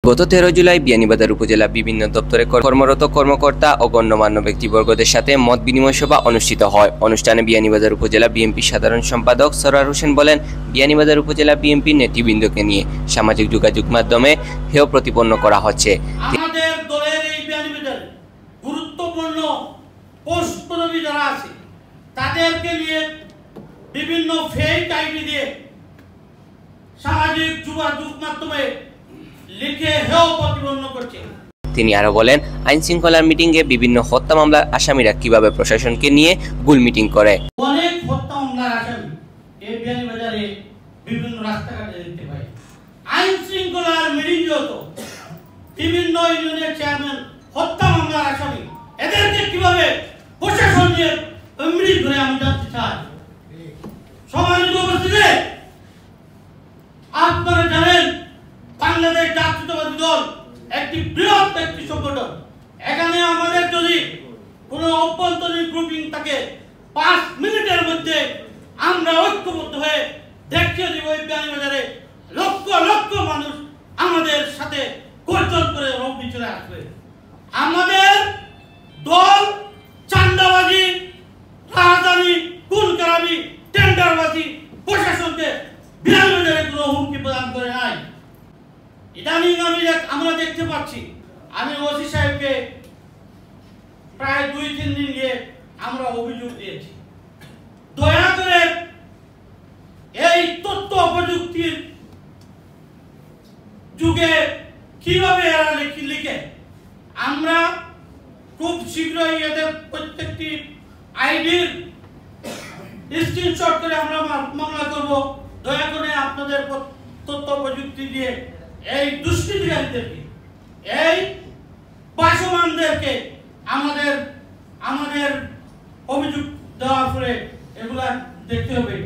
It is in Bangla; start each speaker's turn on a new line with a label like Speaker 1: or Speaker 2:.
Speaker 1: গত 13 জুলাই বিয়ানীবাজার উপজেলা বিভিন্ন দপ্তরে কর্মরত কর্মকর্তা ও গণ্যমান্য ব্যক্তিবর্গদের সাথে মত বিনিময় সভা অনুষ্ঠিত হয়। অনুষ্ঠানে বিয়ানীবাজার উপজেলা বিএনপি সাধারণ সম্পাদক সরওয়ার হোসেন বলেন, বিয়ানীবাজার উপজেলা বিএনপি নেতৃবৃন্দকে নিয়ে সামাজিক যোগাযোগ মাধ্যমে হেয় প্রতিপন্ন করা হচ্ছে।
Speaker 2: আমাদের দলের এই বিয়ানীবাজারে গুরুত্বপূর্ণ পোস্টপদবী যারা আছে তাদেরকে নিয়ে বিভিন্ন ফেক আইডি দিয়ে সামাজিক যোগাযোগ মাধ্যমে লিখে হেয় প্রতিপন্ন করছে।
Speaker 1: তিনি আরো বলেন, আইন শৃঙ্খলার মিটিংয়ে বিভিন্ন হত্যা মামলার আসামিরা কিভাবে প্রশাসনকে নিয়ে ভুল মিটিং করে।
Speaker 2: অনেক হত্যা মামলার আসামি এই বিয়ানীবাজারে বিভিন্ন রাস্তাঘাটে দেখতে পাই। আইন শৃঙ্খলার মিটিং যত বিভিন্ন ইউনিয়নের চেয়ারম্যান হত্যা মামলার আসামি, এদেরকে কিভাবে প্রশাসন নিয়ে মিটিং করে আমি জানতে চাই। সম্মানিত উপস্থিতি, আপনারা জানেন বাংলাদেশ জাতীয়তাবাদী দল একটি বৃহৎ একটি সংগঠন। এখানে আমাদের যদি কোনো অভ্যন্তরীণ গ্রুপিং থাকে 5 মিনিটের মধ্যে আমরা ঐক্যবদ্ধ হয়ে দেখিয়ে দিব এই বিয়ানীবাজারে লক্ষ লক্ষ মানুষ আমাদের সাথে গর্জন করে রৌদ্রে চলে আসবে। আমাদের দল চাঁদাবাজি, রাজধানী, খুন-খারাপি, টেন্ডারবাজি প্রশাসনকে বিয়ানীবাজারে কোনো হুমকি প্রদান করে নাই। ইদানিং আমরা দেখতে পাচ্ছি, আমি ওসি সাহেবকে প্রায় 2-3 দিন গিয়ে আমরা অভিযোগ দিয়েছি, দয়া করে এই তথ্য প্রযুক্তির যুগে কিভাবে এরা লিখে আমরা খুব শীঘ্রই এদের প্রত্যেকটি আইডির স্ক্রিনশট করে আমরা মামলা করব। দয়া করে আপনাদের তথ্য প্রযুক্তি দিয়ে এই দুষ্কৃতিকারীদেরকে, এই পাশমানদেরকে আমাদের অভিযোগ দেওয়ার পরে এগুলা দেখতে হবে।